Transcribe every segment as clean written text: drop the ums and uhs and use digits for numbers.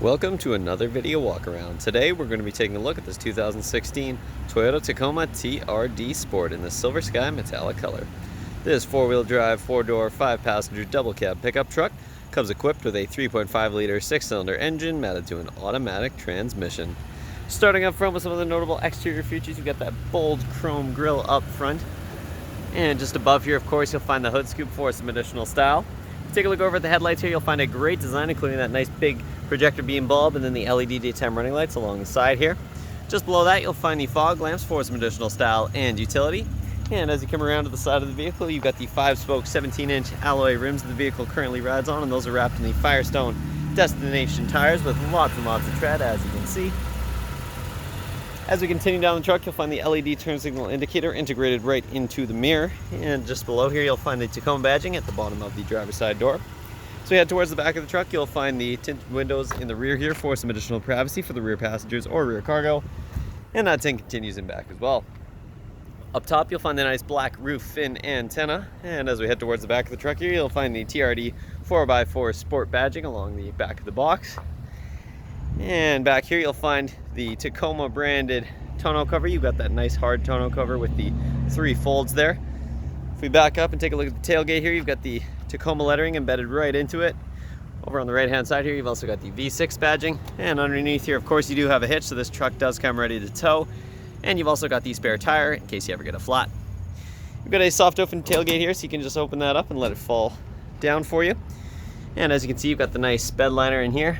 Welcome to another video walk around. Today we're going to be taking a look at this 2016 Toyota Tacoma TRD Sport in the silver sky metallic color. This four-wheel drive, four-door, five-passenger double cab pickup truck comes equipped with a 3.5-liter six-cylinder engine mounted to an automatic transmission. Starting up front with some of the notable exterior features, you've got that bold chrome grille up front. And just above here, of course, you'll find the hood scoop for some additional style. Take a look over at the headlights here, you'll find a great design, including that nice big projector beam bulb and then the LED daytime running lights along the side here. Just below that, you'll find the fog lamps for some additional style and utility. And as you come around to the side of the vehicle, you've got the 5-spoke 17-inch alloy rims that the vehicle currently rides on, and those are wrapped in the Firestone Destination tires with lots and lots of tread, as you can see. As we continue down the truck, you'll find the LED turn signal indicator integrated right into the mirror. And just below here, you'll find the Tacoma badging at the bottom of the driver's side door. So we head towards the back of the truck, you'll find the tinted windows in the rear here for some additional privacy for the rear passengers or rear cargo. And that tint continues in back as well. Up top, you'll find the nice black roof fin antenna. And as we head towards the back of the truck here, you'll find the TRD 4x4 Sport badging along the back of the box. And back here, you'll find the Tacoma branded tonneau cover. You've got that nice hard tonneau cover with the 3 folds there. If we back up and take a look at the tailgate here, you've got the Tacoma lettering embedded right into it. Over on the right hand side here, you've also got the V6 badging. And underneath here, of course, you do have a hitch, so this truck does come ready to tow. And you've also got the spare tire in case you ever get a flat. You've got a soft open tailgate here, so you can just open that up and let it fall down for you. And as you can see, you've got the nice Bedliner in here,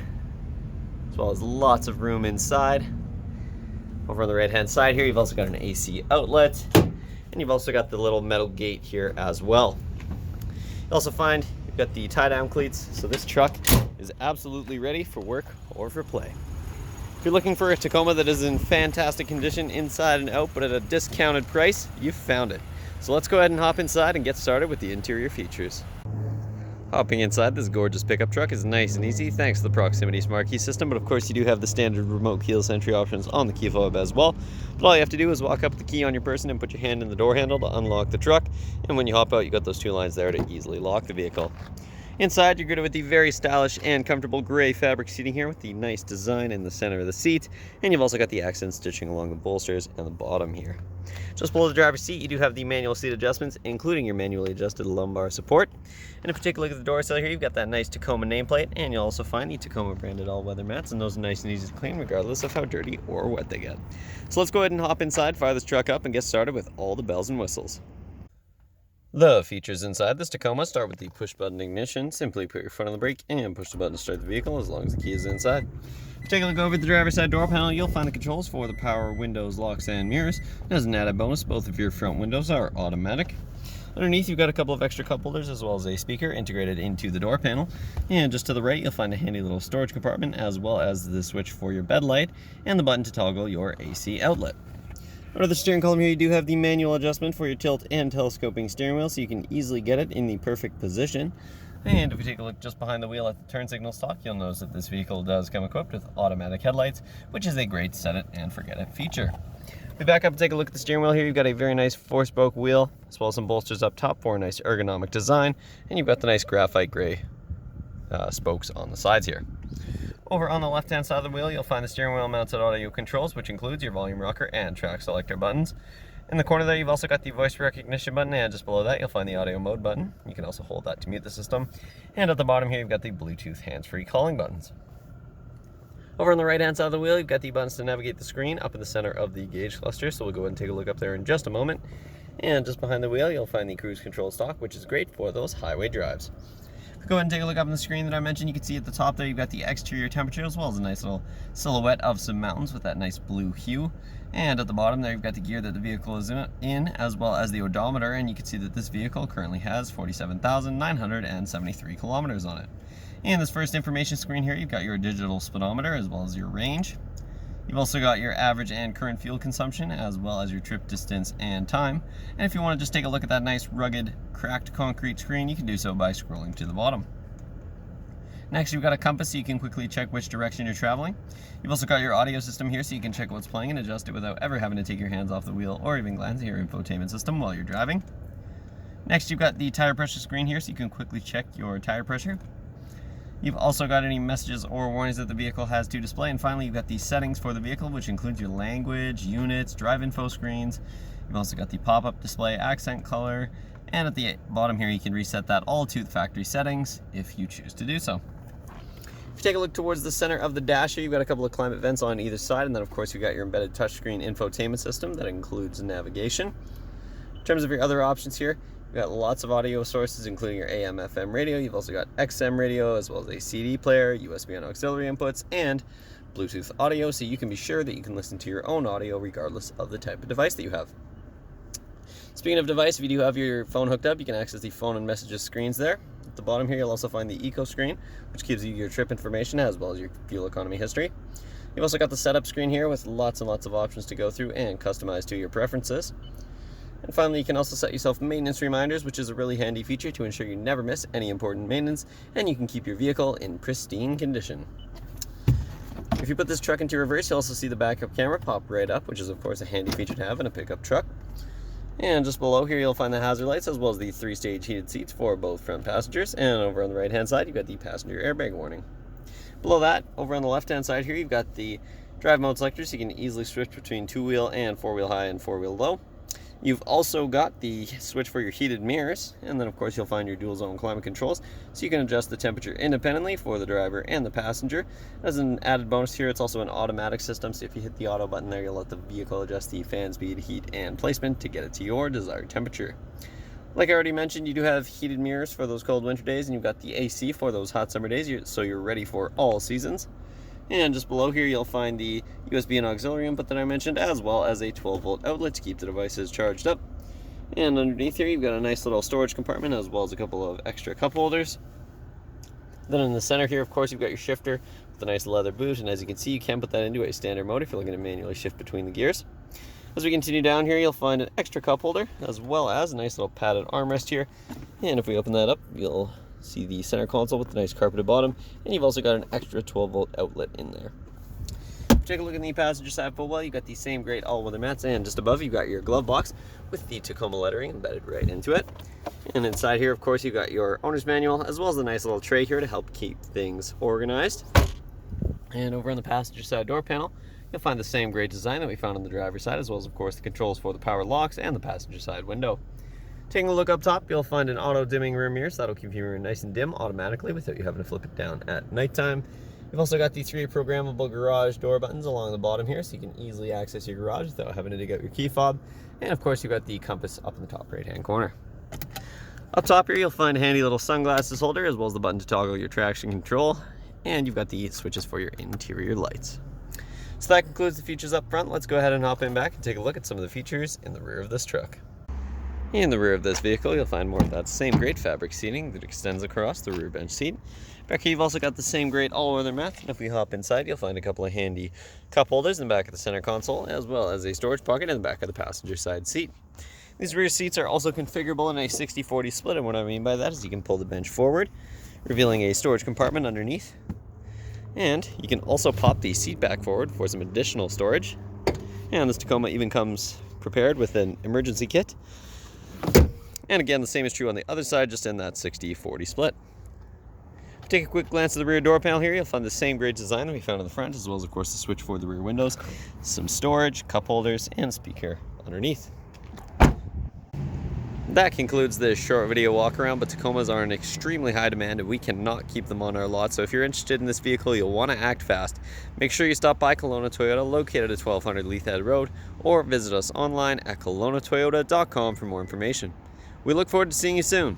as well as lots of room inside. Over on the right hand side here, you've also got an AC outlet, and you've also got the little metal gate here as well. You also find you've got the tie-down cleats, so this truck is absolutely ready for work or for play. If you're looking for a Tacoma that is in fantastic condition inside and out, but at a discounted price, you've found it. So let's go ahead and hop inside and get started with the interior features. Hopping inside this gorgeous pickup truck is nice and easy thanks to the proximity smart key system, but of course you do have the standard remote keyless entry options on the key fob as well. But all you have to do is walk up with the key on your person and put your hand in the door handle to unlock the truck, and when you hop out, you got those 2 lines there to easily lock the vehicle. Inside, you're greeted with the very stylish and comfortable gray fabric seating here with the nice design in the center of the seat, and you've also got the accent stitching along the bolsters and the bottom here. Just below the driver's seat, you do have the manual seat adjustments, including your manually adjusted lumbar support. And if you take a look at the door sill here, you've got that nice Tacoma nameplate, and you'll also find the Tacoma branded all-weather mats, and those are nice and easy to clean regardless of how dirty or wet they get. So let's go ahead and hop inside, fire this truck up, and get started with all the bells and whistles. The features inside this Tacoma start with the push-button ignition. Simply put your foot on the brake and push the button to start the vehicle as long as the key is inside. If you take a look over at the driver's side door panel, you'll find the controls for the power windows, locks, and mirrors. As an added bonus, both of your front windows are automatic. Underneath, you've got a couple of extra cup holders as well as a speaker integrated into the door panel. And just to the right, you'll find a handy little storage compartment as well as the switch for your bed light and the button to toggle your AC outlet. Under the steering column here, you do have the manual adjustment for your tilt and telescoping steering wheel, so you can easily get it in the perfect position. And if we take a look just behind the wheel at the turn signal stock, you'll notice that this vehicle does come equipped with automatic headlights, which is a great set it and forget it feature. If we back up and take a look at the steering wheel here, you've got a very nice 4-spoke wheel, as well as some bolsters up top for a nice ergonomic design, and you've got the nice graphite gray spokes on the sides here. Over on the left-hand side of the wheel, you'll find the steering wheel mounted audio controls, which includes your volume rocker and track selector buttons. In the corner there, you've also got the voice recognition button, and just below that, you'll find the audio mode button. You can also hold that to mute the system. And at the bottom here, you've got the Bluetooth hands-free calling buttons. Over on the right-hand side of the wheel, you've got the buttons to navigate the screen up in the center of the gauge cluster, so we'll go ahead and take a look up there in just a moment. And just behind the wheel, you'll find the cruise control stalk, which is great for those highway drives. Go ahead and take a look up on the screen that I mentioned. You can see at the top there, you've got the exterior temperature as well as a nice little silhouette of some mountains with that nice blue hue. And at the bottom there, you've got the gear that the vehicle is in as well as the odometer. And you can see that this vehicle currently has 47,973 kilometers on it. And this first information screen here, you've got your digital speedometer as well as your range. You've also got your average and current fuel consumption, as well as your trip distance and time. And if you want to just take a look at that nice rugged, cracked concrete screen, you can do so by scrolling to the bottom. Next, you've got a compass so you can quickly check which direction you're traveling. You've also got your audio system here so you can check what's playing and adjust it without ever having to take your hands off the wheel or even glance at your infotainment system while you're driving. Next, you've got the tire pressure screen here so you can quickly check your tire pressure. You've also got any messages or warnings that the vehicle has to display. And finally, you've got the settings for the vehicle, which includes your language, units, drive info screens. You've also got the pop-up display, accent color, and at the bottom here, you can reset that all to the factory settings if you choose to do so. If you take a look towards the center of the dash here, you've got a couple of climate vents on either side, and then of course you've got your embedded touchscreen infotainment system that includes navigation. In terms of your other options here, you've got lots of audio sources, including your AM, FM radio. You've also got XM radio, as well as a CD player, USB and auxiliary inputs, and Bluetooth audio, so you can be sure that you can listen to your own audio regardless of the type of device that you have. Speaking of device, if you do have your phone hooked up, you can access the phone and messages screens there. At the bottom here, you'll also find the Eco screen, which gives you your trip information as well as your fuel economy history. You've also got the setup screen here with lots and lots of options to go through and customize to your preferences. And finally, you can also set yourself maintenance reminders, which is a really handy feature to ensure you never miss any important maintenance, and you can keep your vehicle in pristine condition. If you put this truck into reverse, you'll also see the backup camera pop right up, which is of course a handy feature to have in a pickup truck. And just below here, you'll find the hazard lights as well as the 3-stage heated seats for both front passengers. And over on the right-hand side, you've got the passenger airbag warning. Below that, over on the left-hand side here, you've got the drive mode selector, so you can easily switch between 2-wheel and 4-wheel high and 4-wheel low. You've also got the switch for your heated mirrors, and then of course you'll find your dual zone climate controls, so you can adjust the temperature independently for the driver and the passenger. As an added bonus here, it's also an automatic system, so if you hit the auto button there, you'll let the vehicle adjust the fan speed, heat, and placement to get it to your desired temperature. Like I already mentioned, you do have heated mirrors for those cold winter days, and you've got the AC for those hot summer days, so you're ready for all seasons. And just below here, you'll find the USB and auxiliary input that I mentioned, as well as a 12-volt outlet to keep the devices charged up. And underneath here, you've got a nice little storage compartment, as well as a couple of extra cup holders. Then in the center here, of course, you've got your shifter with a nice leather boot, and as you can see, you can put that into a standard mode if you're looking to manually shift between the gears. As we continue down here, you'll find an extra cup holder, as well as a nice little padded armrest here. And if we open that up, you'll see the center console with the nice carpeted bottom, and you've also got an extra 12-volt outlet in there. If you take a look at the passenger side full well, you've got the same great all-weather mats, and just above you've got your glove box with the Tacoma lettering embedded right into it. And inside here, of course, you've got your owner's manual, as well as a nice little tray here to help keep things organized. And over on the passenger side door panel, you'll find the same great design that we found on the driver's side, as well as, of course, the controls for the power locks and the passenger side window. Taking a look up top, you'll find an auto-dimming rear mirror, so that'll keep your mirror nice and dim automatically without you having to flip it down at nighttime. You've also got the 3 programmable garage door buttons along the bottom here, so you can easily access your garage without having to dig out your key fob. And of course, you've got the compass up in the top right-hand corner. Up top here, you'll find a handy little sunglasses holder, as well as the button to toggle your traction control. And you've got the switches for your interior lights. So that concludes the features up front. Let's go ahead and hop in back and take a look at some of the features in the rear of this truck. In the rear of this vehicle, you'll find more of that same great fabric seating that extends across the rear bench seat. Back here, you've also got the same great all-weather mats, and if we hop inside, you'll find a couple of handy cup holders in the back of the center console, as well as a storage pocket in the back of the passenger side seat. These rear seats are also configurable in a 60-40 split, and what I mean by that is you can pull the bench forward, revealing a storage compartment underneath, and you can also pop the seat back forward for some additional storage. And this Tacoma even comes prepared with an emergency kit. And again, the same is true on the other side, just in that 60-40 split. If you take a quick glance at the rear door panel here, you'll find the same great design that we found on the front, as well as, of course, the switch for the rear windows, some storage, cup holders, and speaker underneath. That concludes this short video walk around, but Tacomas are in extremely high demand and we cannot keep them on our lot. So if you're interested in this vehicle, you'll want to act fast. Make sure you stop by Kelowna Toyota, located at 1200 Leithhead Road, or visit us online at KelownaToyota.com for more information. We look forward to seeing you soon.